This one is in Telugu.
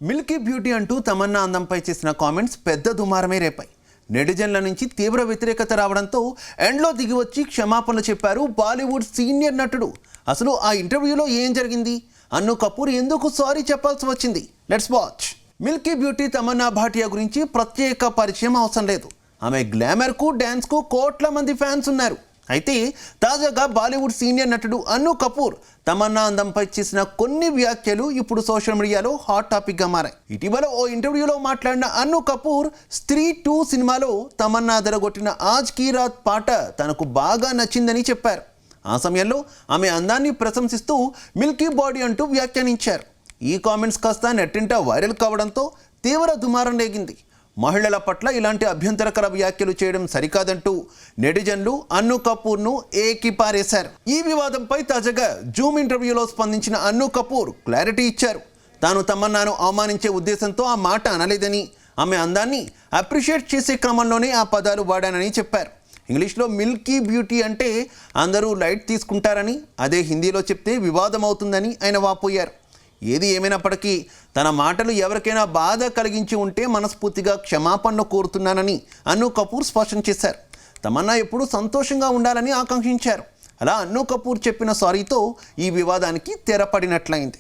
మిల్కీ బ్యూటీ అంటూ తమన్నా అందంపై చేసిన కామెంట్స్ పెద్ద దుమారమే రేపాయి. నెటిజన్ల నుంచి తీవ్ర వ్యతిరేకత రావడంతో ఎండ్లో దిగి వచ్చి క్షమాపణలు చెప్పారు బాలీవుడ్ సీనియర్ నటుడు. అసలు ఆ ఇంటర్వ్యూలో ఏం జరిగింది? అన్ను కపూర్ ఎందుకు సారీ చెప్పాల్సి వచ్చింది? Let's watch. Milky beauty Tamannaah Bhatia గురించి ప్రత్యేక పరిచయం అవసరం లేదు. ఆమె గ్లామర్కు డ్యాన్స్కు కోట్ల మంది ఫ్యాన్స్ ఉన్నారు. అయితే తాజాగా బాలీవుడ్ సీనియర్ నటుడు అన్ను కపూర్ తమన్నా అందంపై చేసిన కొన్ని వ్యాఖ్యలు ఇప్పుడు సోషల్ మీడియాలో హాట్ టాపిక్గా మారాయి. ఇటీవల ఓ ఇంటర్వ్యూలో మాట్లాడిన అన్ను కపూర్ స్త్రీ 2 సినిమాలో తమన్నా అదరగొట్టిన ఆజ్ కీ రాత్ పాట తనకు బాగా నచ్చిందని చెప్పారు. ఆ సమయంలో ఆమె అందాన్ని ప్రశంసిస్తూ మిల్కీ బాడీ అంటూ వ్యాఖ్యానించారు. ఈ కామెంట్స్ కాస్త నెట్టింట వైరల్ కావడంతో తీవ్ర దుమారం రేగింది. మహిళల పట్ల ఇలాంటి అభ్యంతరకర వ్యాఖ్యలు చేయడం సరికాదంటూ నెటిజన్లు అన్ను కపూర్ను ఏకిపారేశారు. ఈ వివాదంపై తాజాగా జూమ్ ఇంటర్వ్యూలో స్పందించిన అన్ను కపూర్ క్లారిటీ ఇచ్చారు. తాను తమన్నాను అవమానించే ఉద్దేశంతో ఆ మాట అనలేదని, ఆమె అందాన్ని అప్రిషియేట్ చేసే క్రమంలోనే ఆ పదాలు వాడానని చెప్పారు. ఇంగ్లీష్లో మిల్కీ బ్యూటీ అంటే అందరూ లైట్ తీసుకుంటారని, అదే హిందీలో చెప్తే వివాదం అవుతుందని ఆయన వాపోయారు. ఏది ఏమైనప్పటికీ తన మాటలు ఎవరికైనా బాధ కలిగించి ఉంటే మనస్ఫూర్తిగా క్షమాపణలు కోరుతున్నానని అన్ను కపూర్ స్పష్టం చేశారు. తమన్నా ఎప్పుడూ సంతోషంగా ఉండాలని ఆకాంక్షించారు. అలా అన్ను కపూర్ చెప్పిన సారీతో ఈ వివాదానికి తెరపడినట్లయింది.